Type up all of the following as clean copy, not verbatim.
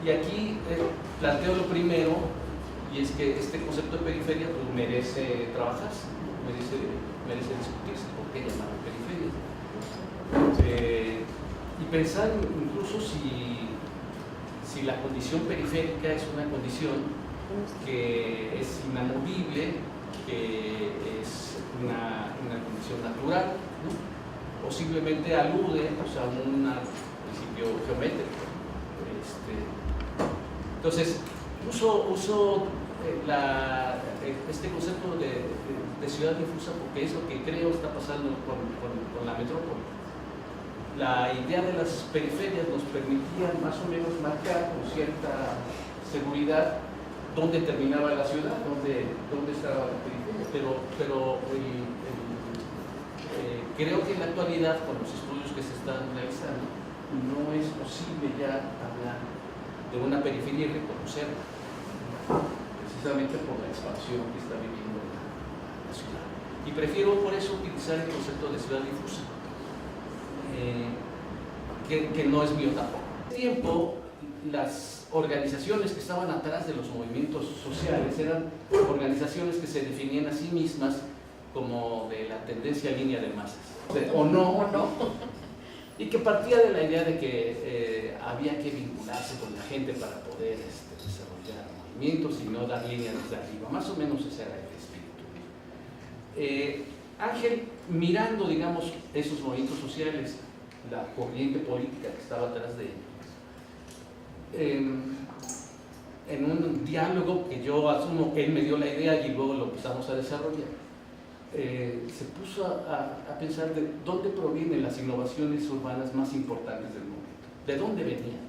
Y aquí planteo lo primero, y es que este concepto de periferia pues, merece trabajarse, merece discutirse, ¿por qué llamarlo periferia? Y pensar incluso si la condición periférica es una condición que es inamovible, que es una condición natural, ¿no? O simplemente alude pues, a un principio geométrico. Entonces, uso este concepto de ciudad difusa porque es lo que creo está pasando con la metrópoli. La idea de las periferias nos permitía más o menos marcar con cierta seguridad dónde terminaba la ciudad, dónde estaba la periferia, pero creo que en la actualidad, con los estudios que se están realizando, no es posible ya hablar de una periferia y reconocerla, precisamente por la expansión que está viviendo la ciudad. Y prefiero por eso utilizar el concepto de ciudad difusa, que no es mío tampoco. En tiempo, las organizaciones que estaban atrás de los movimientos sociales eran organizaciones que se definían a sí mismas como de la tendencia línea de masas, o no, y que partía de la idea de que había que vincularse con la gente para poder desarrollar movimientos y no dar líneas desde arriba, más o menos ese era el espíritu. Ángel, mirando, digamos, esos movimientos sociales, la corriente política que estaba atrás de ellos, en un diálogo que yo asumo que él me dio la idea y luego lo empezamos a desarrollar, se puso a pensar de dónde provienen las innovaciones urbanas más importantes del momento, de dónde venían.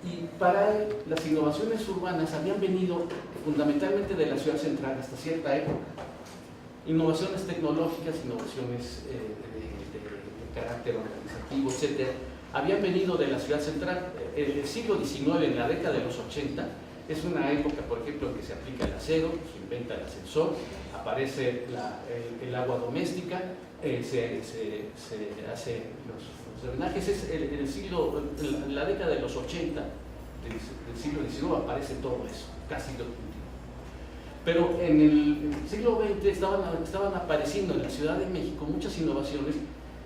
Y para él, las innovaciones urbanas habían venido fundamentalmente de la ciudad central hasta cierta época. Innovaciones tecnológicas, innovaciones de carácter organizativo, etc., habían venido de la ciudad central. El siglo XIX, en la década de los 80, es una época, por ejemplo, en que se aplica el acero, se inventa el ascensor, aparece el agua doméstica, se hace los drenajes. Es la década de los 80 del siglo XIX aparece todo eso, casi lo último. Pero en el siglo XX estaban apareciendo en la Ciudad de México muchas innovaciones,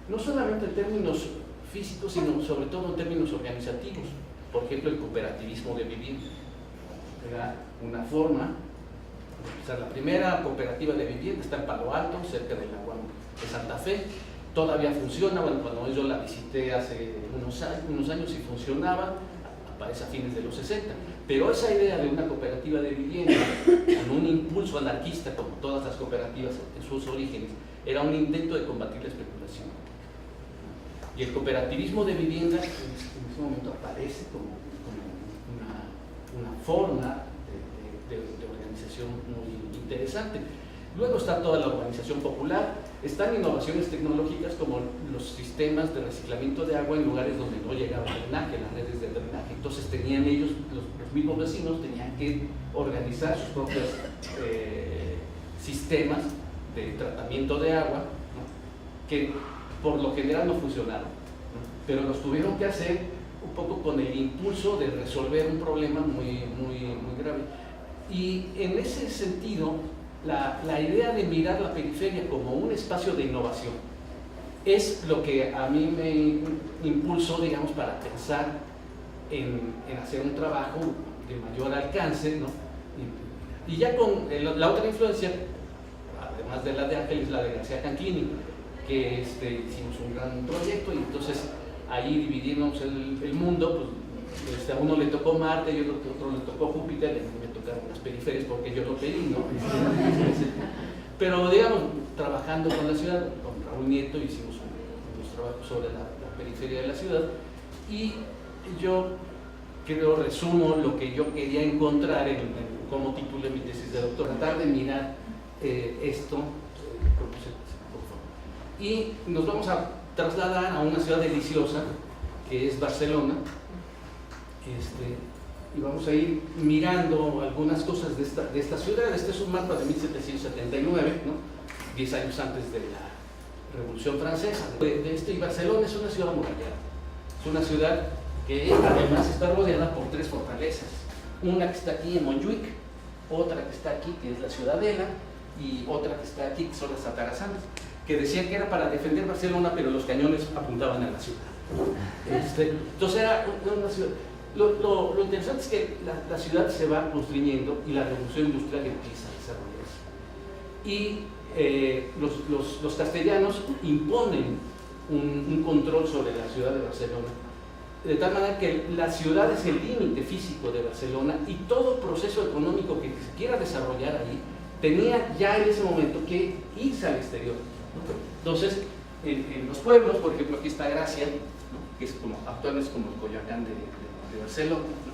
no solamente en términos físicos, sino sobre todo en términos organizativos. Por ejemplo, el cooperativismo de vivienda era una forma. O sea, la primera cooperativa de vivienda está en Palo Alto, cerca del agua de Santa Fe. Todavía funciona. Bueno, cuando yo la visité hace unos años y funcionaba, aparece a fines de los 60. Pero esa idea de una cooperativa de vivienda, con un impulso anarquista, como todas las cooperativas en sus orígenes, era un intento de combatir la especulación. Y el cooperativismo de vivienda en ese momento aparece como una forma de organización muy interesante. Luego está toda la organización popular, están innovaciones tecnológicas como los sistemas de reciclamiento de agua en lugares donde no llegaba el drenaje, las redes de drenaje. Entonces tenían ellos, los mismos vecinos, tenían que organizar sus propios sistemas de tratamiento de agua, ¿no? Que por lo general no funcionaron, ¿no? Pero los tuvieron que hacer un poco con el impulso de resolver un problema muy grave. Y en ese sentido, la idea de mirar la periferia como un espacio de innovación es lo que a mí me impulsó, digamos, para pensar en hacer un trabajo de mayor alcance, ¿no? Y ya con la otra influencia, además de la de Ángel, es la de García Canclini, que hicimos un gran proyecto y entonces ahí dividimos el mundo, pues, a uno le tocó Marte y a otro le tocó Júpiter, y a mí me tocaron las periferias porque yo lo pedí, ¿no? Pero digamos, trabajando con la ciudad, con Raúl Nieto, hicimos unos trabajos sobre la periferia de la ciudad, y yo creo, resumo lo que yo quería encontrar como titulé mi tesis de doctor, tratar de mirar esto, por favor. Y nos vamos a trasladar a una ciudad deliciosa, que es Barcelona, y vamos a ir mirando algunas cosas de esta ciudad. Este es un mapa de 1779, ¿no? 10 años antes de la Revolución Francesa. Y Barcelona es una ciudad amurallada, es una ciudad que además está rodeada por 3 fortalezas. Una que está aquí en Montjuic, otra que está aquí, que es la Ciudadela, y otra que está aquí, que son las atarazanas, que decían que era para defender Barcelona, pero los cañones apuntaban a la ciudad. Entonces era una ciudad. Lo interesante es que la ciudad se va construyendo y la revolución industrial empieza a desarrollarse. Y los castellanos imponen un control sobre la ciudad de Barcelona, de tal manera que la ciudad es el límite físico de Barcelona, y todo proceso económico que se quiera desarrollar ahí tenía ya en ese momento que irse al exterior, ¿no? Entonces, en los pueblos, por ejemplo, aquí está Gracia, ¿no? Que es como, actualmente es como el Coyoacán de Barcelona, ¿no?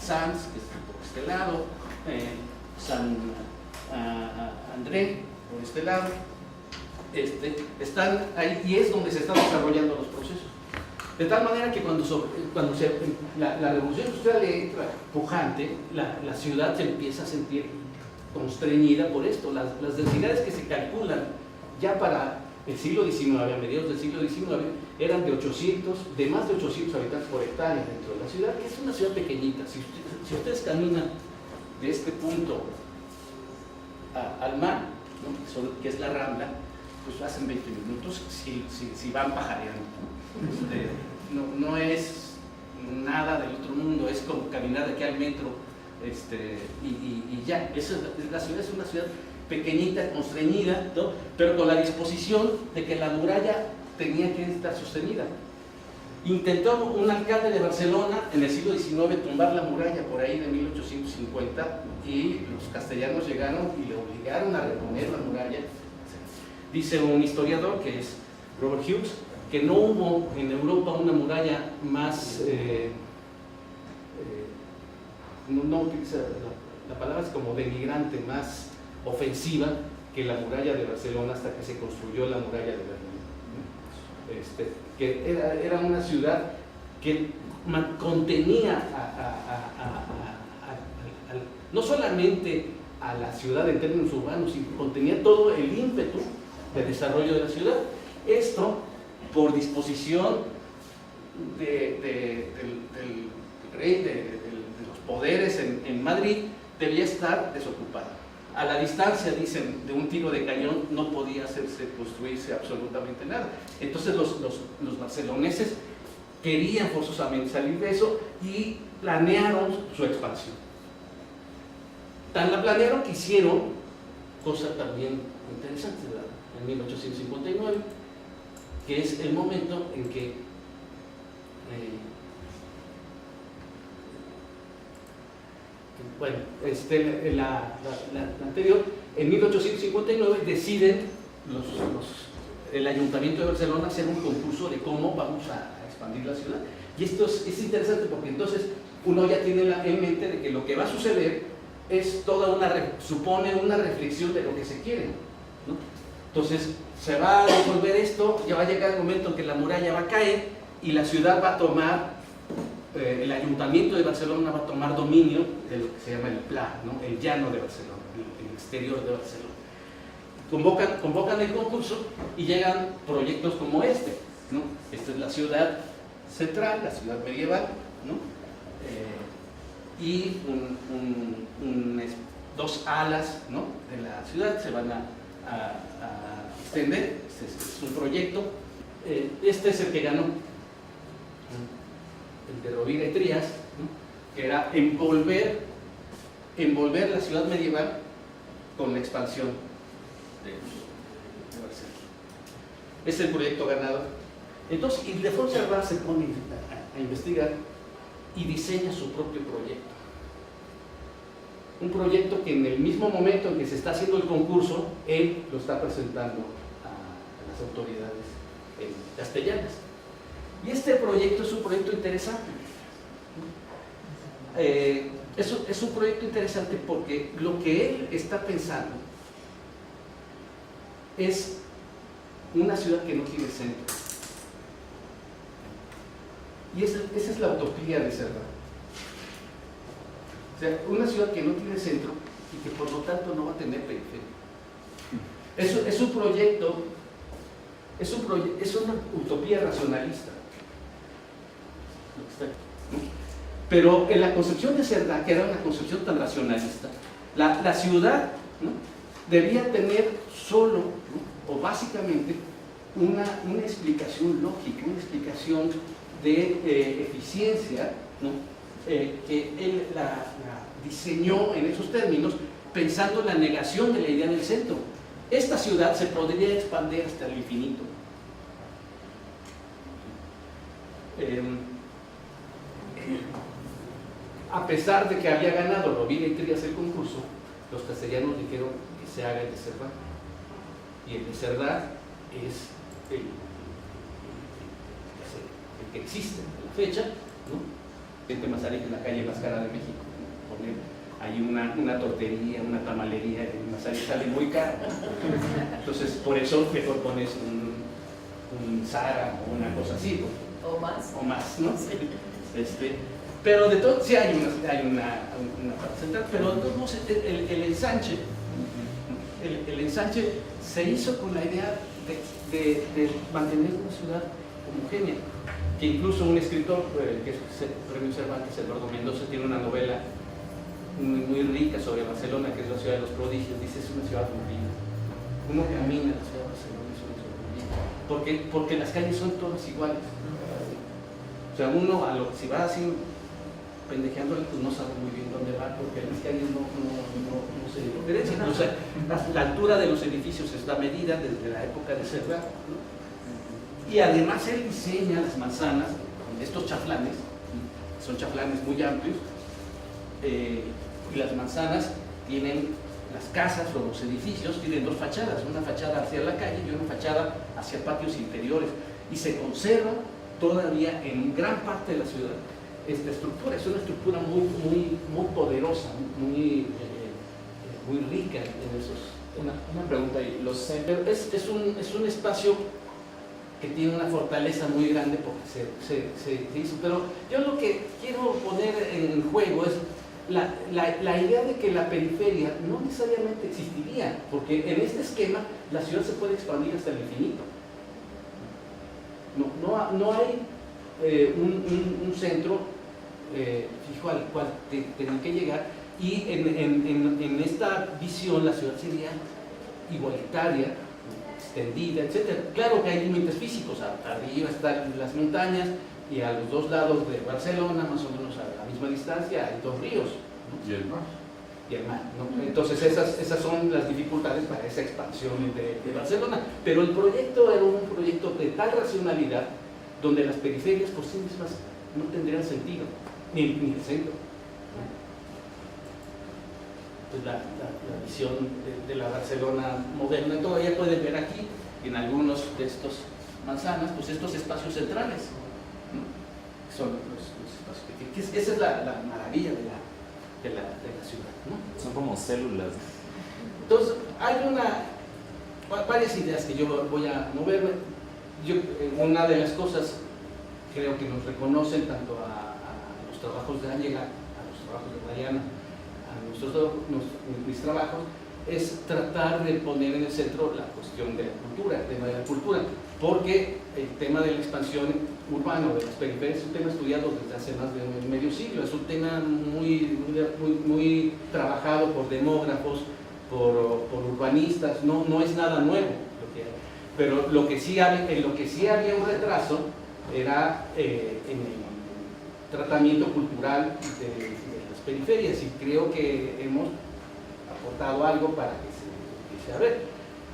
Sants, que es por este lado, San André, por este lado, están ahí, y es donde se están desarrollando los procesos. De tal manera que cuando la revolución industrial entra pujante, la ciudad se empieza a sentir constreñida por esto. Las densidades que se calculan ya para el siglo XIX, a mediados del siglo XIX, eran de más de 800 habitantes por hectárea dentro de la ciudad, que es una ciudad pequeñita. Si ustedes caminan de este punto al mar, ¿no? que es la Rambla, pues hacen 20 minutos si van pajareando. No es nada del otro mundo, es como caminar de aquí al metro, y ya. La ciudad es una ciudad pequeñita, constreñida, ¿no? Pero con la disposición de que la muralla tenía que estar sostenida. Intentó un alcalde de Barcelona en el siglo XIX tumbar la muralla por ahí de 1850, y los castellanos llegaron y le obligaron a reponer la muralla. Dice un historiador, que es Robert Hughes, que no hubo en Europa una muralla más, no utiliza la palabra, es como denigrante, más ofensiva que la muralla de Barcelona, hasta que se construyó la muralla de Berlín. Que era una ciudad que contenía no solamente a la ciudad en términos urbanos, sino contenía todo el ímpetu de desarrollo de la ciudad. Esto, por disposición del rey, de los poderes en Madrid, debía estar desocupada. A la distancia, dicen, de un tiro de cañón no podía construirse absolutamente nada. Entonces los barceloneses querían forzosamente salir de eso y planearon su expansión. Tan la planearon que hicieron cosa también interesante, ¿verdad? En 1859, que es el momento en que la anterior, en 1859 deciden el Ayuntamiento de Barcelona hacer un concurso de cómo vamos a expandir la ciudad. Y esto es interesante, porque entonces uno ya tiene en mente de que lo que va a suceder es supone una reflexión de lo que se quiere, ¿no? Entonces se va a resolver esto, ya va a llegar el momento en que la muralla va a caer y la ciudad va a tomar, el Ayuntamiento de Barcelona va a tomar dominio de lo que se llama el Pla, ¿no? El llano de Barcelona, el exterior de Barcelona. Convocan el concurso y llegan proyectos como este, ¿no? Esta es la ciudad central, la ciudad medieval, ¿no? Y dos alas, ¿no? de la ciudad se van a extender. Este es un proyecto. Este es el que ganó, el de Rovira y Trías, ¿no? Que era envolver la ciudad medieval con la expansión de Barcelona. Es el proyecto ganador. Entonces Ildefonso Servat se pone a investigar y diseña su propio proyecto. Un proyecto que en el mismo momento en que se está haciendo el concurso, él lo está presentando a las autoridades castellanas. Y este proyecto es un proyecto interesante. Es un proyecto interesante porque lo que él está pensando es una ciudad que no tiene centro. Y esa es la utopía de Servat. O sea, una ciudad que no tiene centro y que por lo tanto no va a tener periferia. Es un proyecto, es una utopía racionalista. Pero en la concepción de Cerdá, que era una concepción tan racionalista, la ciudad, ¿no?, debía tener solo, ¿no?, o básicamente una explicación lógica, una explicación de eficiencia, ¿no?, que él la diseñó en esos términos, pensando en la negación de la idea del centro. Esta ciudad se podría expandir hasta el infinito. A pesar de que había ganado Rovira y Trías el concurso, los castellanos dijeron que se haga el de Cerdá. Y el de Cerdá es el que existe en la fecha, ¿no? Gente Mazarik en la calle Máscara de México, ¿no? Poner hay una tortería, una tamalería, en Mazarik sale muy caro. Entonces, por eso mejor pones un Zara o una cosa así, ¿no? O más, ¿no? Sí. Pero de todo, sí hay una parte central, pero de todos modos el ensanche se hizo con la idea de mantener una ciudad homogénea, que incluso un escritor, que es el Premio Cervantes, Eduardo Mendoza, tiene una novela muy rica sobre Barcelona, que es la ciudad de los prodigios. Dice, es una ciudad aburrida. Uno camina en la ciudad de Barcelona, es una ciudad aburrida, porque las calles son todas iguales. O sea, uno, si va así pendejeándole, pues no sabe muy bien dónde va, porque las calles no se diferencian. O sea, la altura de los edificios está medida desde la época de Cerdá, ¿no? Y además él diseña las manzanas, estos chaflanes, son chaflanes muy amplios, y las manzanas tienen, las casas o los edificios tienen dos fachadas, una fachada hacia la calle y una fachada hacia patios interiores, y se conserva todavía en gran parte de la ciudad esta estructura. Es una estructura muy poderosa, muy rica en esos. Una pregunta ahí, es un espacio que tiene una fortaleza muy grande porque se hizo, pero yo lo que quiero poner en juego es la idea de que la periferia no necesariamente existiría, porque en este esquema la ciudad se puede expandir hasta el infinito. No hay un centro fijo al cual tienen que llegar, y en esta visión la ciudad sería igualitaria, extendida, etc. Claro que hay límites físicos, arriba están las montañas y a los dos lados de Barcelona, más o menos a la misma distancia, hay dos ríos, ¿no? Y el mar, ¿no? Entonces esas son las dificultades para esa expansión de Barcelona, pero el proyecto era un proyecto de tal racionalidad donde las periferias por sí mismas no tendrían sentido, ni el centro. Entonces la visión de la Barcelona moderna todavía pueden ver aquí en algunos de estos manzanas, pues estos espacios centrales, ¿no? Son los espacios que esa es la maravilla de la ciudad, ¿no? Son como células. Entonces hay varias ideas que yo voy a moverme. Una de las cosas creo que nos reconocen tanto a los trabajos de Ángela, a los trabajos de Mariana, mis trabajos, es tratar de poner en el centro la cuestión de la cultura, el tema de la cultura, porque el tema de la expansión urbana de las periferias es un tema estudiado desde hace más de medio siglo, es un tema muy trabajado por demógrafos, por urbanistas, no es nada nuevo, pero en lo que sí había un retraso era en el tratamiento cultural de las periferias, y creo que hemos aportado algo para que se empiece a ver.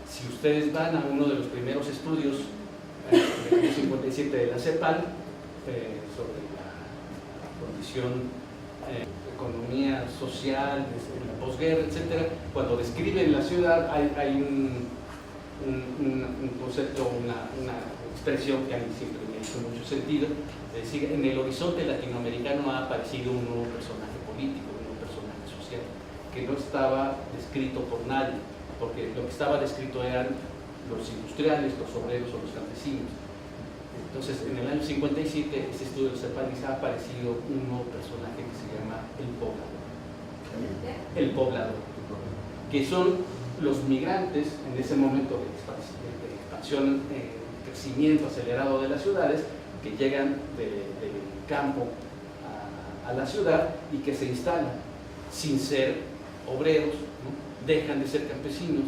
Si ustedes van a uno de los primeros estudios del año 57 de la CEPAL sobre la condición de economía social en la posguerra, etc., cuando describen la ciudad hay un concepto, una expresión que a mí siempre me hizo mucho sentido, es decir, en el horizonte latinoamericano ha aparecido un nuevo personaje político, un nuevo personaje social, que no estaba descrito por nadie, porque lo que estaba descrito eran los industriales, los obreros o los campesinos. Entonces, en el año 57, este estudio de CEPAL ha aparecido un nuevo personaje que se llama el poblador. El poblador, que son los migrantes en ese momento de expansión, crecimiento acelerado de las ciudades, que llegan del campo a la ciudad y que se instalan sin ser obreros, ¿no? Dejan de ser campesinos,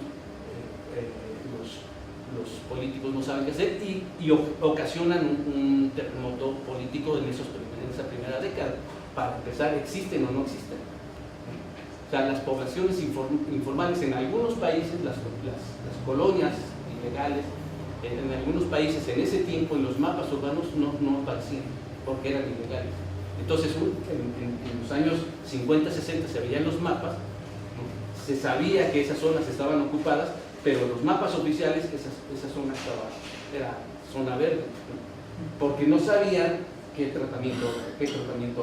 los políticos no saben qué hacer y ocasionan un terremoto político en esa primera década. Para empezar, ¿existen o no existen? O sea, las poblaciones informales en algunos países, las colonias ilegales, en algunos países en ese tiempo en los mapas urbanos no aparecían porque eran ilegales. Entonces, en los años 50, 60 se veían los mapas, ¿no? Se sabía que esas zonas estaban ocupadas, pero los mapas oficiales, esa zona era zona verde, ¿no? Porque no sabían qué tratamiento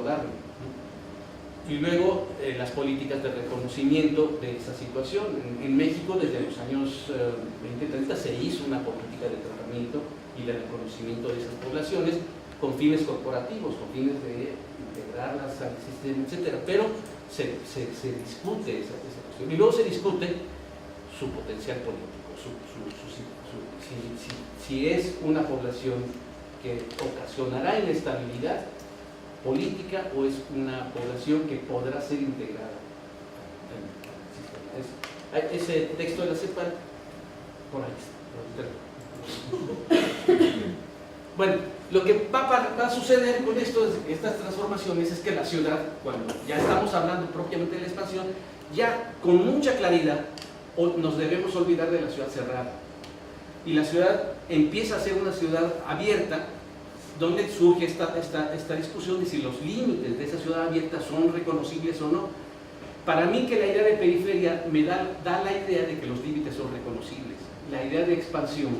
darle, ¿no? Y luego las políticas de reconocimiento de esa situación. En México, desde los años 20-30, se hizo una política de tratamiento y de reconocimiento de esas poblaciones con fines corporativos, con fines de integrarlas al sistema, etc. Pero se discute esa cuestión. Y luego se discute su potencial político, si es una población que ocasionará inestabilidad política o es una población que podrá ser integrada al sistema. Ese texto de la CEPAL, por ahí está. Bueno, lo que va a suceder con estas transformaciones es que la ciudad, cuando ya estamos hablando propiamente de la expansión, ya con mucha claridad nos debemos olvidar de la ciudad cerrada. Y la ciudad empieza a ser una ciudad abierta, donde surge esta discusión de si los límites de esa ciudad abierta son reconocibles o no. Para mí, que la idea de periferia me da la idea de que los límites son reconocibles. La idea de expansión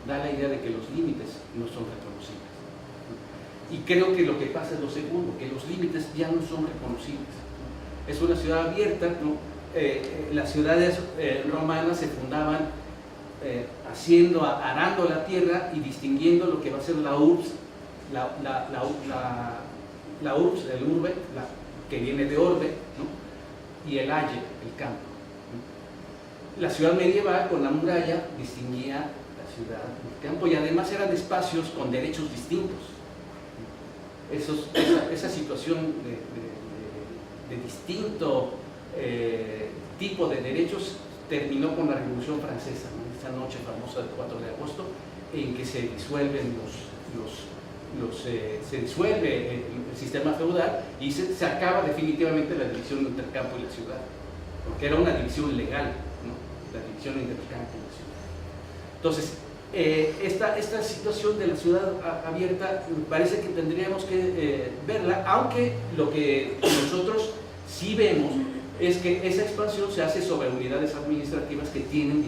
da la idea de que los límites no son reconocibles. Y creo que lo que pasa es lo segundo, que los límites ya no son reconocibles. Es una ciudad abierta, ¿no? Las ciudades romanas se fundaban arando la tierra y distinguiendo lo que va a ser la urbs, la urbs, el urbe, que viene de orbe, ¿no? Y el aye, el campo, ¿no? La ciudad medieval, con la muralla, distinguía la ciudad del campo y además eran espacios con derechos distintos. Esa situación de distinto tipo de derechos terminó con la Revolución Francesa, ¿no? Esa noche famosa del 4 de agosto, en que se disuelven se disuelve el sistema feudal y se acaba definitivamente la división entre el campo y la ciudad, porque era una división legal, ¿no? La división entre el campo y la ciudad. Entonces, esta situación de la ciudad abierta parece que tendríamos que verla, aunque lo que nosotros sí vemos es que esa expansión se hace sobre unidades administrativas que tienen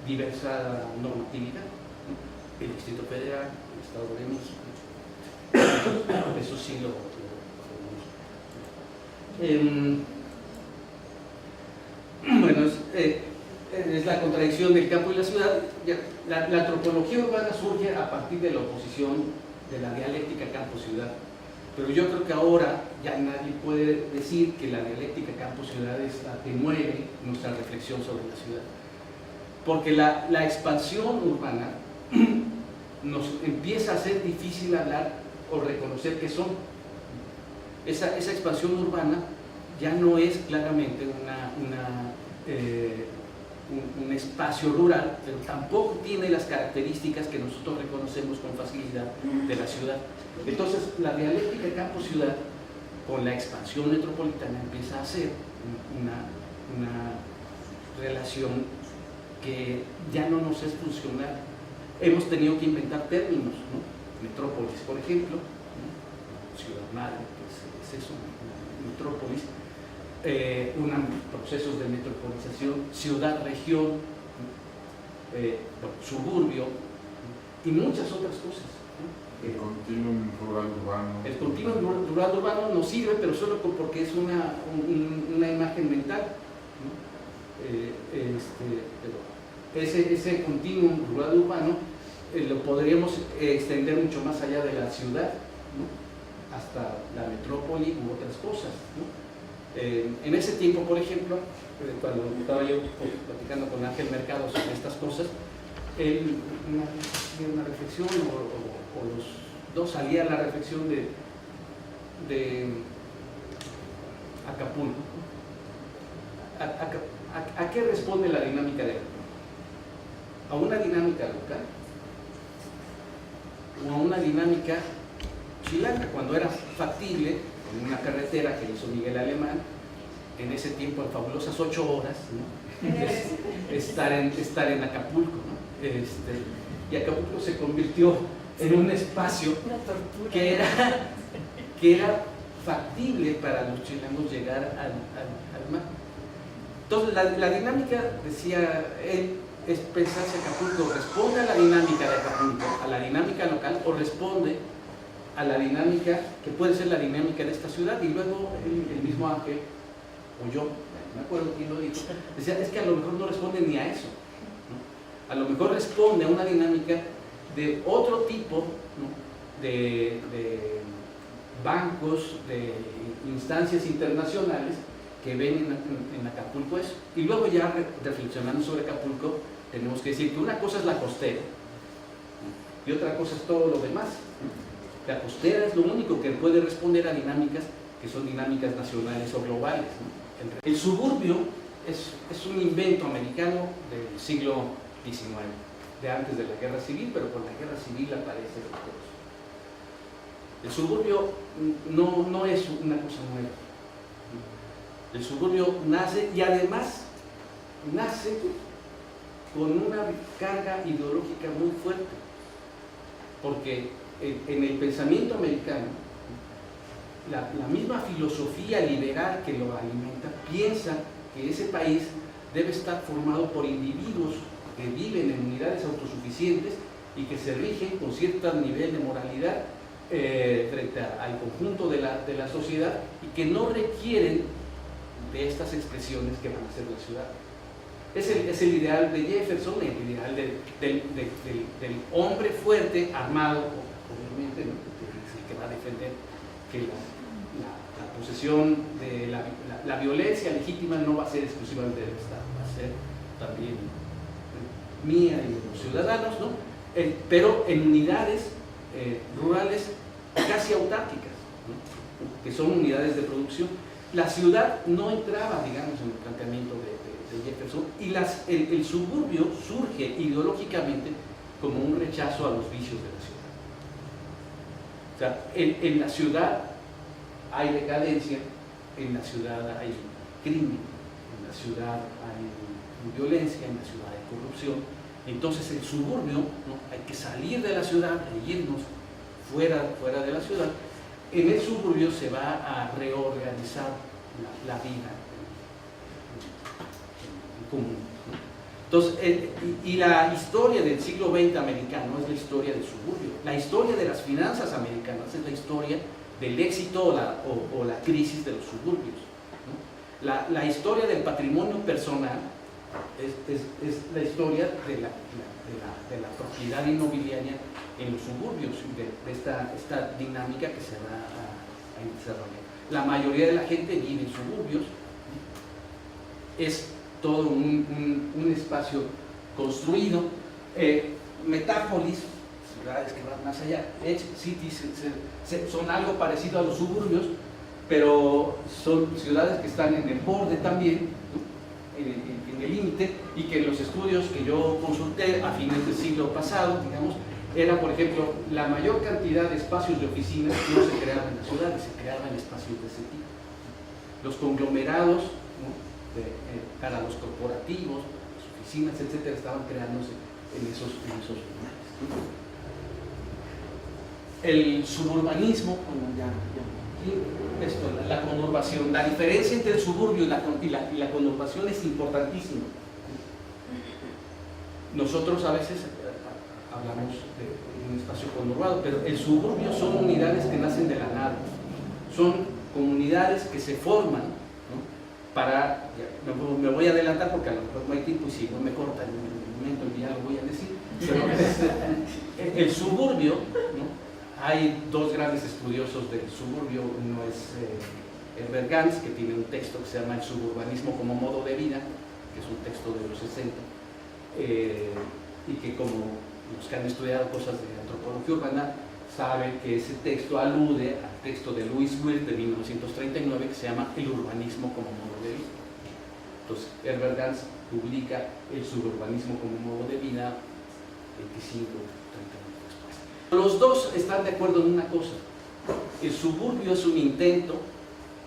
diversa normatividad, ¿no? El Distrito Federal, el Estado de México, eso sí lo bueno, es la contradicción del campo y la ciudad. La antropología urbana surge a partir de la oposición de la dialéctica campo-ciudad, pero yo creo que ahora ya nadie puede decir que la dialéctica campo-ciudad es la que mueve nuestra reflexión sobre la ciudad, porque la expansión urbana nos empieza a hacer difícil hablar o reconocer qué son. Esa expansión urbana ya no es claramente un espacio rural, pero tampoco tiene las características que nosotros reconocemos con facilidad de la ciudad. Entonces, la dialéctica campo-ciudad, con la expansión metropolitana, empieza a ser una relación que ya no nos es funcional. Hemos tenido que inventar términos, ¿no? Metrópolis, por ejemplo, ¿no? Ciudad madre, pues es eso, metrópolis. Procesos de metropolización, ciudad-región, suburbio y muchas otras cosas, ¿no? El continuum rural-urbano. El continuum rural-urbano nos sirve, pero solo porque es una imagen mental, ¿no? Pero ese continuum rural-urbano lo podríamos extender mucho más allá de la ciudad, ¿no? Hasta la metrópoli u otras cosas, ¿no? En ese tiempo, por ejemplo, cuando estaba yo platicando con Ángel Mercado sobre estas cosas, él una reflexión, o los dos salía la reflexión de de Acapulco. ¿A qué responde la dinámica de Acapulco? ¿A una dinámica local o a una dinámica chilanga, cuando era factible, en una carretera que hizo Miguel Alemán, en ese tiempo en fabulosas 8 horas, ¿no? estar en Acapulco, ¿no? Y Acapulco se convirtió en un espacio que era factible para los chilangos llegar al mar. Entonces la dinámica, decía él, es pensar si Acapulco responde a la dinámica de Acapulco, a la dinámica local, o responde a la dinámica que puede ser la dinámica de esta ciudad. Y luego el mismo Ángel, o yo, me acuerdo quién lo dijo, decía, es que a lo mejor no responde ni a eso, ¿no? A lo mejor responde a una dinámica de otro tipo, ¿no? de bancos, de instancias internacionales que ven en Acapulco eso. Y luego ya reflexionando sobre Acapulco, tenemos que decir que una cosa es la costera, ¿no? Y otra cosa es todo lo demás, ¿no? La costera es lo único que puede responder a dinámicas que son dinámicas nacionales o globales, ¿no? El suburbio es un invento americano del siglo XIX, de antes de la Guerra Civil, pero con la Guerra Civil aparece después. El suburbio no es una cosa nueva. El suburbio nace, y además nace con una carga ideológica muy fuerte, porque en el pensamiento americano, la misma filosofía liberal que lo alimenta piensa que ese país debe estar formado por individuos que viven en unidades autosuficientes y que se rigen con cierto nivel de moralidad frente al conjunto de la sociedad, y que no requieren de estas expresiones que van a ser la ciudad. Es el ideal de Jefferson, el ideal del hombre fuerte, armado, obviamente, ¿no? Es el que va a defender que la posesión de la violencia legítima no va a ser exclusivamente del Estado, va a ser también mía y de los ciudadanos, ¿no? Pero en unidades rurales casi autárquicas, ¿no? Que son unidades de producción. La ciudad no entraba, digamos, en el planteamiento de Jefferson, y el suburbio surge ideológicamente como un rechazo a los vicios de la ciudad. O sea, en la ciudad hay decadencia, en la ciudad hay crimen, en la ciudad hay violencia, en la ciudad hay corrupción. Entonces el suburbio, ¿no? Hay que salir de la ciudad e irnos fuera de la ciudad. En el suburbio se va a reorganizar la vida en común, ¿no? Entonces, y la historia del siglo XX americano es la historia del suburbio. La historia de las finanzas americanas es la historia del éxito o la crisis de los suburbios, ¿no? La historia del patrimonio personal es la historia de la propiedad inmobiliaria en los suburbios, de esta dinámica que se va a desarrollar. La mayoría de la gente vive en suburbios, ¿no? Es todo un espacio construido. Metápolis, ciudades que van más allá, Edge Cities, son algo parecido a los suburbios, pero son ciudades que están en el borde también, ¿no? En el límite, y que en los estudios que yo consulté a fines del siglo pasado, digamos, era, por ejemplo, la mayor cantidad de espacios de oficinas no se creaban en las ciudades, se creaban espacios de ese tipo. Los conglomerados, ¿no? Para los corporativos, las oficinas, etcétera, estaban creándose en esos lugares, ¿no? El suburbanismo, la conurbación, la diferencia entre el suburbio y la conurbación es importantísima. Nosotros a veces hablamos de un espacio conurbado, pero el suburbio son unidades que nacen de la nada, son comunidades que se forman, ¿no? Me voy a adelantar porque a lo mejor no hay tiempo, y si no me cortan en el momento ya lo voy a decir, pero el suburbio, ¿no? Hay dos grandes estudiosos del suburbio. Uno es Herbert Gans, que tiene un texto que se llama El suburbanismo como modo de vida, que es un texto de los 60, y que, como los que han estudiado cosas de antropología urbana, sabe que ese texto alude al texto de Louis Wirth de 1939 que se llama El urbanismo como modo de vida. Entonces, Herbert Gans publica el suburbanismo como modo de vida 25, 30 años después. Los dos están de acuerdo en una cosa: el suburbio es un intento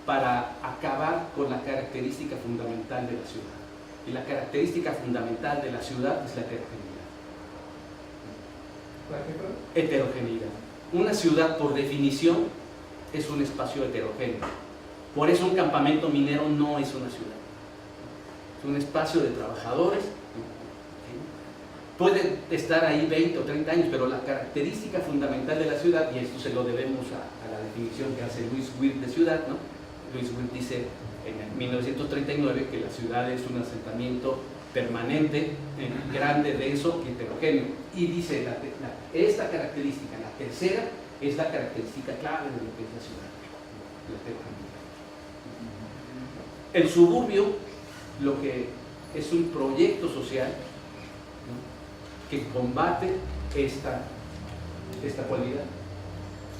para acabar con la característica fundamental de la ciudad. Y la característica fundamental de la ciudad es la heterogeneidad. Heterogeneidad. Una ciudad, por definición, es un espacio heterogéneo. Por eso un campamento minero no es una ciudad. Es un espacio de trabajadores. Puede estar ahí 20 o 30 años, pero la característica fundamental de la ciudad, y esto se lo debemos a la definición que hace Louis Wirth de ciudad, ¿no? Louis Wirth dice en 1939 que la ciudad es un asentamiento permanente, grande, denso y heterogéneo. Y dice, esta característica, la tercera, es la característica clave de lo que es la ciudad, la heterogeneidad. El suburbio, lo que es un proyecto social, ¿no?, que combate esta cualidad.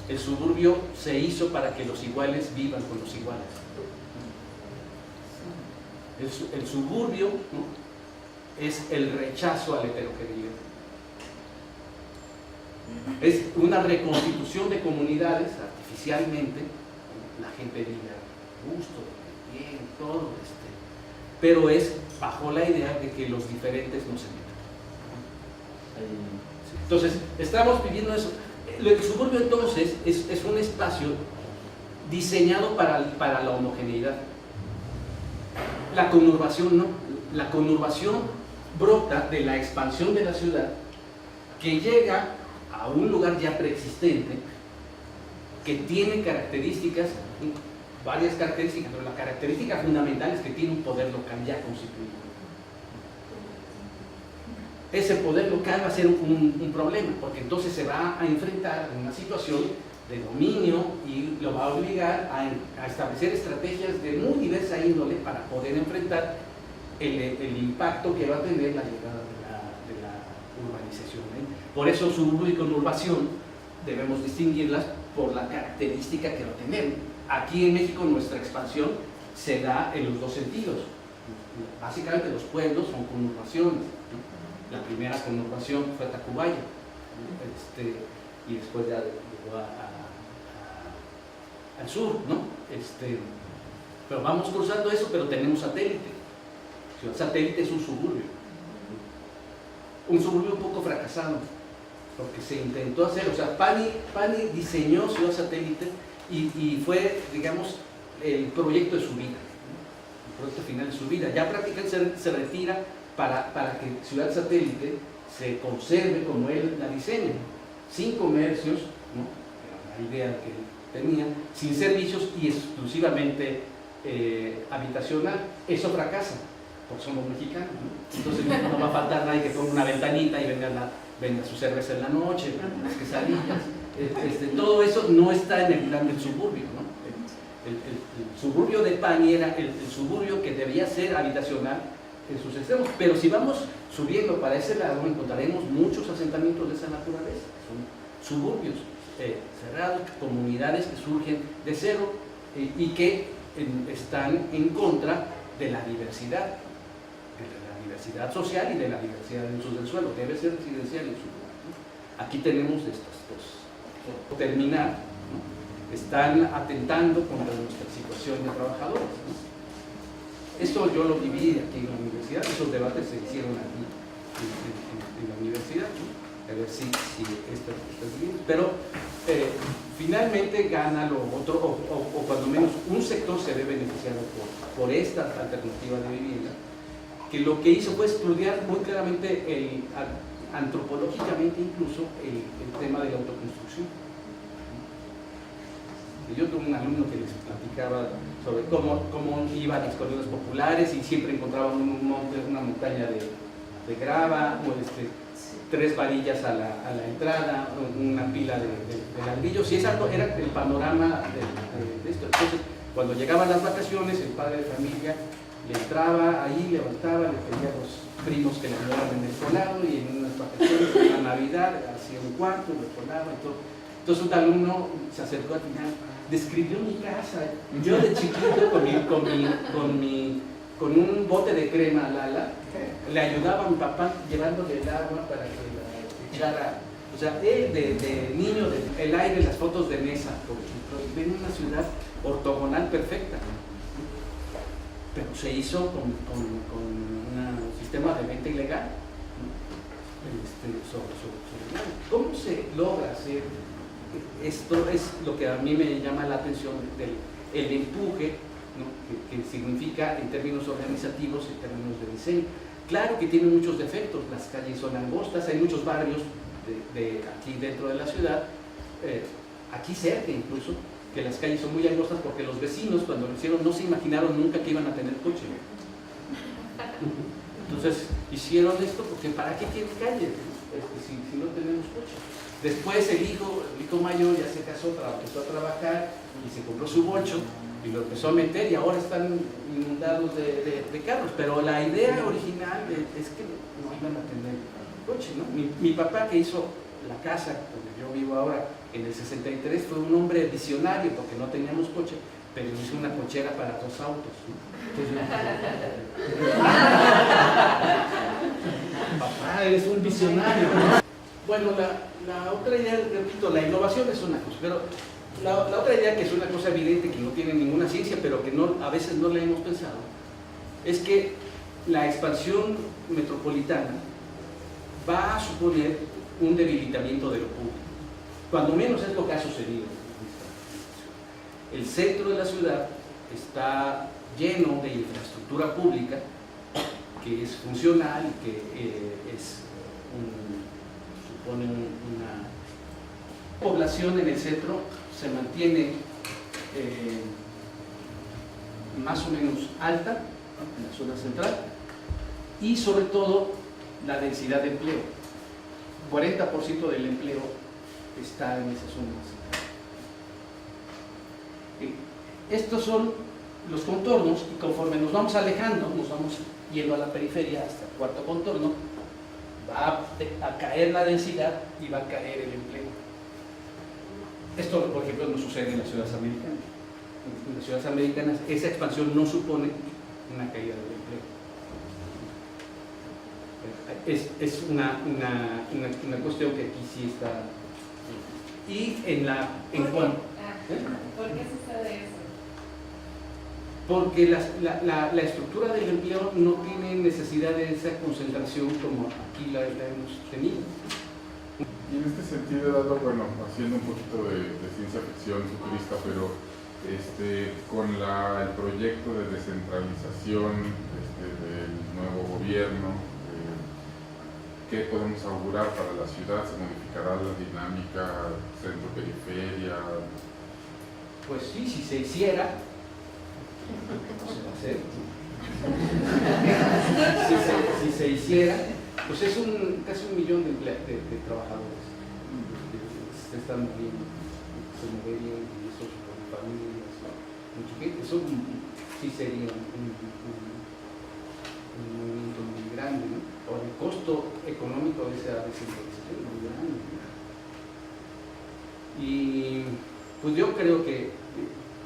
El suburbio se hizo para que los iguales vivan con los iguales. El suburbio, ¿no?, es el rechazo a la heterogeneidad. Es una reconstitución de comunidades artificialmente. La gente vive a gusto, bien, todo, pero es bajo la idea de que los diferentes no se metan. Entonces, estamos viviendo eso. El suburbio entonces es un espacio diseñado para la homogeneidad. La conurbación no. La conurbación brota de la expansión de la ciudad, que llega a un lugar ya preexistente, que tiene características, varias características, pero la característica fundamental es que tiene un poder local ya constituido. Ese poder local va a ser un problema, porque entonces se va a enfrentar a una situación de dominio y lo va a obligar a establecer estrategias de muy diversa índole para poder enfrentar el impacto que va a tener la llegada de la urbanización. Por eso suburbio y conurbación debemos distinguirlas por la característica que va a tener. Aquí en México nuestra expansión se da en los dos sentidos. Básicamente los pueblos son conurbaciones, ¿no? La primera conurbación fue Tacubaya, y después ya llegó al sur, ¿no? Pero vamos cruzando eso, pero tenemos satélite. Ciudad Satélite es un suburbio un poco fracasado, porque se intentó hacer, o sea, Pani diseñó Ciudad Satélite y fue, digamos, el proyecto de su vida, el proyecto final de su vida. Ya prácticamente se retira para que Ciudad Satélite se conserve como él la diseña, sin comercios, ¿no?, la idea que tenía, sin servicios y exclusivamente habitacional. Eso fracasa, porque somos mexicanos, ¿no? Entonces no va a faltar nadie que ponga una ventanita y venga su cerveza en la noche, las quesadillas. Todo eso no está en el plan del suburbio, ¿no? El suburbio de Pani era el suburbio que debía ser habitacional en sus extremos, pero si vamos subiendo para ese lado encontraremos muchos asentamientos de esa naturaleza. Son suburbios cerrados, comunidades que surgen de cero y que están en contra de la diversidad social y de la diversidad de usos del suelo. Debe ser residencial el suburbio, ¿no? Aquí tenemos estas dos. Por terminar, ¿no?, están atentando contra nuestra situación de trabajadores, ¿no? Esto yo lo viví aquí en la universidad, esos debates se hicieron aquí en la universidad, ¿no?, a ver si estas bien. Pero finalmente gana lo otro, o cuando menos un sector se ve beneficiado por esta alternativa de vivienda, que lo que hizo fue estudiar muy claramente, antropológicamente incluso, el tema de la autoconstrucción. Yo tuve un alumno que les platicaba sobre cómo iban las colonias populares y siempre encontraban una montaña de grava, o 3 varillas a la entrada, una pila de ladrillos, y ese era el panorama de esto. Entonces, cuando llegaban las vacaciones, el padre de familia le entraba ahí, levantaba, le pedía a los primos que le ayudaran en el colado, y en unas vacaciones, en la Navidad, hacía un cuarto, lo colaba y todo. Entonces un alumno se acercó al final, describió mi casa. Yo de chiquito con un bote de crema al ala, le ayudaba a mi papá llevándole el agua para que la echara. O sea, él de niño, el aire, las fotos de mesa, por ejemplo, ven una ciudad ortogonal perfecta. Pero se hizo con un sistema de venta ilegal. ¿Cómo se logra hacer esto? Es lo que a mí me llama la atención el empuje, ¿no? que significa en términos organizativos, en términos de diseño. Claro que tiene muchos defectos, las calles son angostas, hay muchos barrios de aquí dentro de la ciudad, aquí cerca incluso, que las calles son muy angostas porque los vecinos cuando lo hicieron no se imaginaron nunca que iban a tener coche. Entonces hicieron esto porque ¿para qué quieren calle? Si no tenemos coche. Después el hijo mayor ya se casó, empezó a trabajar y se compró su bocho y lo empezó a meter y ahora están inundados de carros. Pero la idea original es que no iban a tener coche, ¿no? Mi papá, que hizo la casa donde yo vivo ahora en el 63, fue un hombre visionario porque no teníamos coche, pero hizo una cochera para 2 autos, ¿no? Entonces, papá, eres un visionario, ¿no? Bueno, la otra idea, repito, la innovación es una cosa, pero la otra idea, que es una cosa evidente, que no tiene ninguna ciencia, pero que a veces no le hemos pensado, es que la expansión metropolitana va a suponer un debilitamiento de lo público. Cuando menos es lo que ha sucedido. El centro de la ciudad está lleno de infraestructura pública que es funcional y que supone una población en el centro, se mantiene más o menos alta, ¿no?, en la zona central, y sobre todo la densidad de empleo. 40% del empleo está en esa zona central. Estos son los contornos, y conforme nos vamos alejando, nos vamos yendo a la periferia hasta el cuarto contorno, va a caer la densidad y va a caer el empleo. Esto, por ejemplo, no sucede en las ciudades americanas. En las ciudades americanas esa expansión no supone una caída del empleo. Es una cuestión que aquí sí está. Y ¿Por qué sucede eso? Porque la estructura del empleo no tiene necesidad de esa concentración como aquí la hemos tenido. Y en este sentido, dado, bueno, haciendo un poquito de ciencia ficción futurista, pero con el proyecto de descentralización del nuevo gobierno, ¿qué podemos augurar para la ciudad? ¿Se modificará la dinámica centro-periferia? Pues sí, si se hiciera, no se va a hacer. Si se hiciera, pues es casi 1 millón de trabajadores. Se están moviendo, se moverían y eso con familias, mucha gente. Eso sí sería un movimiento muy grande, ¿no? O el costo económico de esa descentralización es muy grande, ¿no? Y pues yo creo que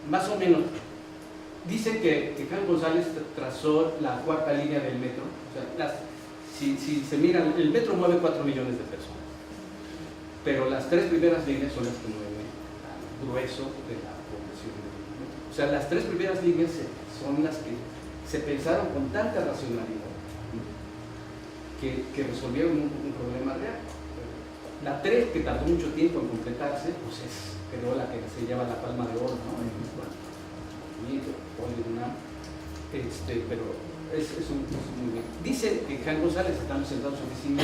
más o menos dicen que Juan González trazó la 4ª línea del metro. O sea, si se miran, el metro mueve 4 millones de personas, pero las 3 primeras líneas son las que mueven al grueso de la población del metro. O sea, las 3 primeras líneas son las que se pensaron con tanta racionalidad que resolvieron un problema real. La 3, que tardó mucho tiempo en completarse, pues quedó la que se lleva la palma de oro, ¿no? Pero es muy bien. Dice que Juan González, estamos sentados en su oficina,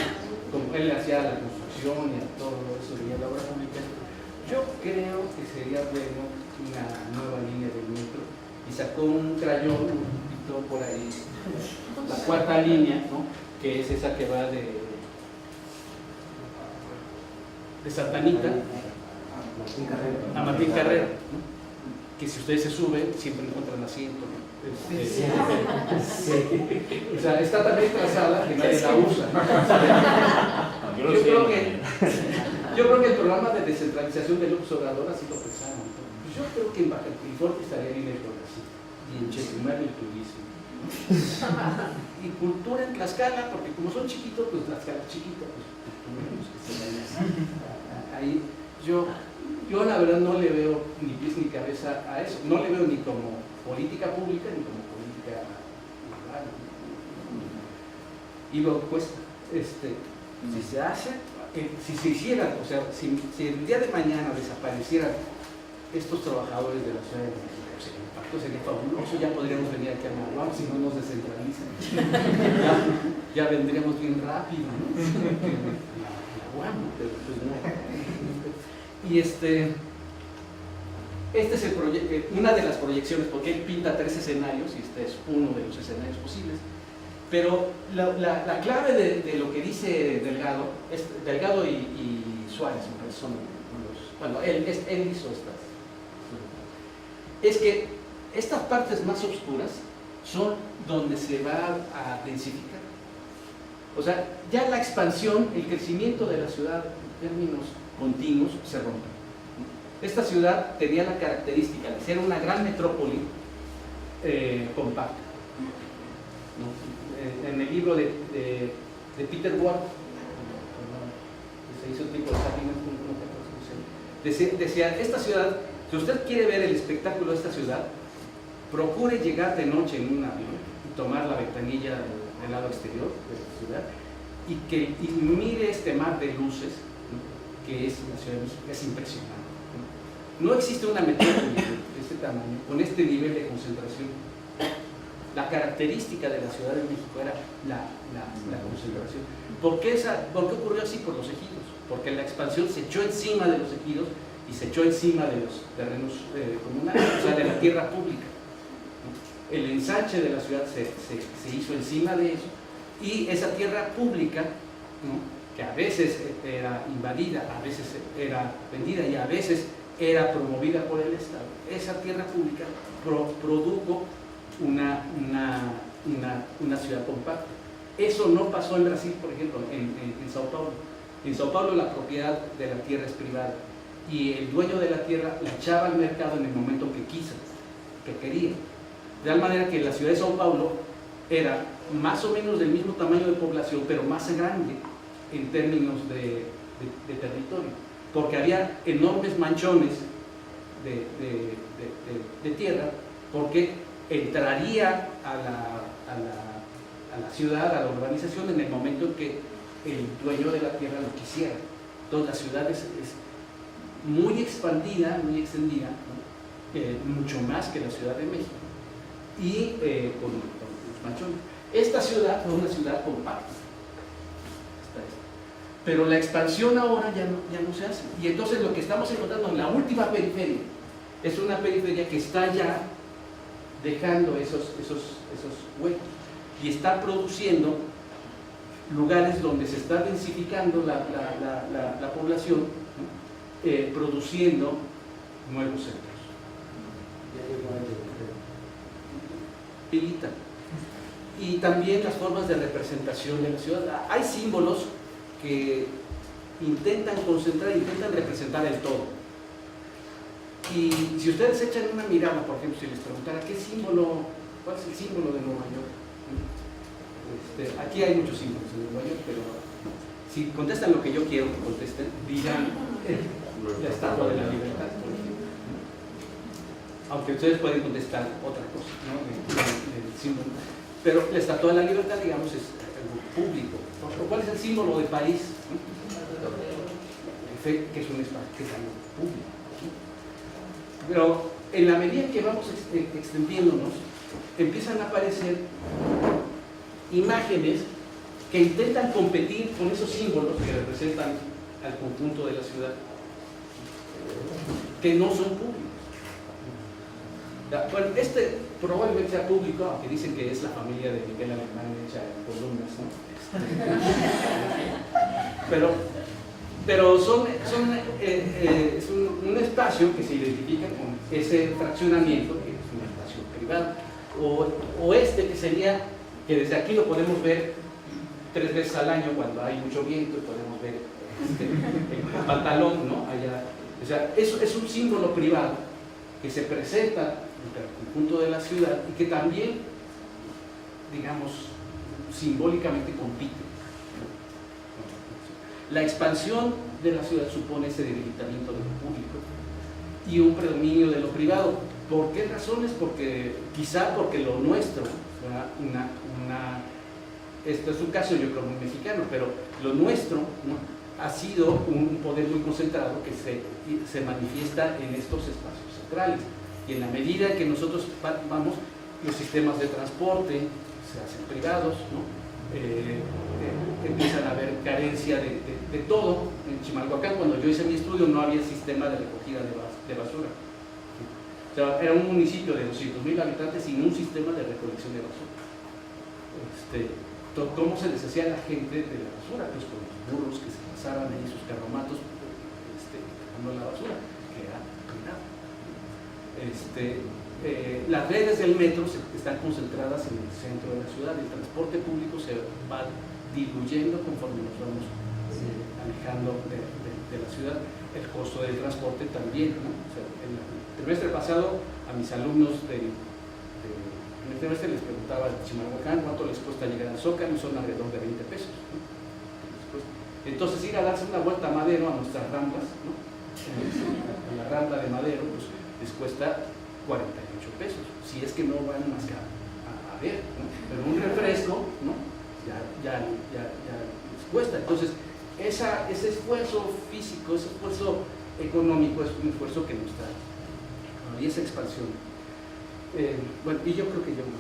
como él hacía la construcción y todo eso de la obra pública, yo creo que sería bueno una nueva línea del metro, y sacó un crayón, pintó por ahí la 4ª línea, ¿no?, que es esa que va de Santa Anita a Martín Carrera, ¿no?, que si ustedes se suben siempre encuentran asiento, ¿no? O sea, está también trazada que nadie la usa. Yo creo que Yo creo que el programa de descentralización del López Obrador ha sido pesado. Pues yo creo que en Baja California estaría bien el así, y en Chetumal el turismo. Y cultura en Tlaxcala, porque como son chiquitos, pues Tlaxcala es chiquito, pues cultura, que se vayan ahí. Yo la verdad no le veo ni pies ni cabeza a eso, no le veo ni como política pública ni como política rural. Y luego cuesta, si se hace, si se hicieran, o sea, si el día de mañana desaparecieran estos trabajadores de la Ciudad de México, pues el impacto sería fabuloso, ya podríamos venir aquí a Maguam si no nos descentralizan. ya vendríamos bien rápido, ¿no? Maguam, pero pues no. Y este es el una de las proyecciones, porque él pinta 3 escenarios, y este es uno de los escenarios posibles. Pero la clave de lo que dice Delgado, Delgado y Suárez, son los, bueno, él hizo estas, es que estas partes más oscuras son donde se va a densificar. O sea, ya la expansión, el crecimiento de la ciudad en términos continuos se rompe. Esta ciudad tenía la característica de ser una gran metrópoli compacta, ¿no? En el libro de Peter Ward, que se hizo tipo de decía, esta ciudad, si usted quiere ver el espectáculo de esta ciudad, procure llegar de noche en un avión y tomar la ventanilla del lado exterior de la ciudad y mire este mar de luces, ¿no? Que es la Ciudad de México, es impresionante. No existe una metrópoli de este tamaño, con este nivel de concentración. La característica de la Ciudad de México era la concentración. ¿Por qué ocurrió así? Por los ejidos. Porque la expansión se echó encima de los ejidos y se echó encima de los terrenos comunales, o sea, de la tierra pública. El ensanche de la ciudad se hizo encima de eso, y esa tierra pública, ¿no? Que a veces era invadida, a veces era vendida y a veces era promovida por el Estado, esa tierra pública produjo una ciudad compacta. Eso no pasó en Brasil, por ejemplo, en Sao Paulo. En Sao Paulo la propiedad de la tierra es privada y el dueño de la tierra la echaba al mercado en el momento que quiso, que quería. De tal manera que la ciudad de Sao Paulo era más o menos del mismo tamaño de población, pero más grande en términos de territorio, porque había enormes manchones de tierra, porque entraría a la ciudad, a la urbanización, en el momento en que el dueño de la tierra lo quisiera. Entonces la ciudad es muy expandida, muy extendida, ¿no? Mucho más que la Ciudad de México, y con los manchones. Esta ciudad fue una ciudad compacta, pero la expansión ahora ya no se hace, y entonces lo que estamos encontrando en la última periferia es una periferia que está ya dejando esos huecos y está produciendo lugares donde se está densificando la población, ¿no? Produciendo nuevos centros. Y también las formas de representación de la ciudad. Hay símbolos que intentan concentrar, intentan representar el todo. Y si ustedes echan una mirada, por ejemplo, si les preguntara cuál es el símbolo de Nueva York, aquí hay muchos símbolos de Nueva York, pero si contestan lo que yo quiero que contesten, dirán la Estatua de la Libertad, por ejemplo. Aunque ustedes pueden contestar otra cosa, ¿no? El símbolo. Pero la Estatua de la Libertad, digamos, es algo público. ¿Cuál es el símbolo del país? Que es un espacio, que es algo público. Pero en la medida que vamos extendiéndonos, empiezan a aparecer imágenes que intentan competir con esos símbolos que representan al conjunto de la ciudad, que no son públicos. Bueno, probablemente sea público, aunque dicen que es la familia de Miguel Alemán hecha en columnas, ¿no? Pero es un espacio que se identifica con ese fraccionamiento, que es un espacio privado, o que sería, que desde aquí lo podemos ver 3 veces al año cuando hay mucho viento, y podemos ver el pantalón, ¿no? Allá. O sea, eso es un símbolo privado que se presenta entre el conjunto de la ciudad y que también, digamos, simbólicamente compite. La expansión de la ciudad supone ese debilitamiento de lo público y un predominio de lo privado. ¿Por qué razones? Porque quizá porque lo nuestro, esto es un caso yo creo muy mexicano, pero lo nuestro, ¿no?, ha sido un poder muy concentrado que se manifiesta en estos espacios centrales. Y en la medida que nosotros vamos, los sistemas de transporte se hacen privados, ¿no? Empiezan a haber carencia de todo. En Chimalhuacán, cuando yo hice mi estudio, no había sistema de recogida de basura. O sea, era un municipio de 200,000 habitantes sin un sistema de recolección de basura. ¿Cómo se deshacía la gente de la basura? Pues con los burros que se pasaban ahí sus carromatos dejando la basura, que era privado. Las redes del metro están concentradas en el centro de la ciudad. El transporte público se va diluyendo conforme nos vamos alejando de la ciudad. El costo del transporte también, ¿no? O sea, en el trimestre pasado a mis alumnos en el trimestre les preguntaba en Chimalhuacán cuánto les cuesta llegar al Zócalo, y son alrededor de 20 pesos, ¿no? Entonces ir a darse una vuelta a Madero, a nuestras ramblas, ¿no? En la rambla de Madero, pues les cuesta 48 pesos, si es que no van más que a ver, ¿no? Pero un refresco, ¿no?, ya les cuesta. Entonces ese esfuerzo físico, ese esfuerzo económico es un esfuerzo que nos da, y esa expansión. Bueno, y yo creo que ya me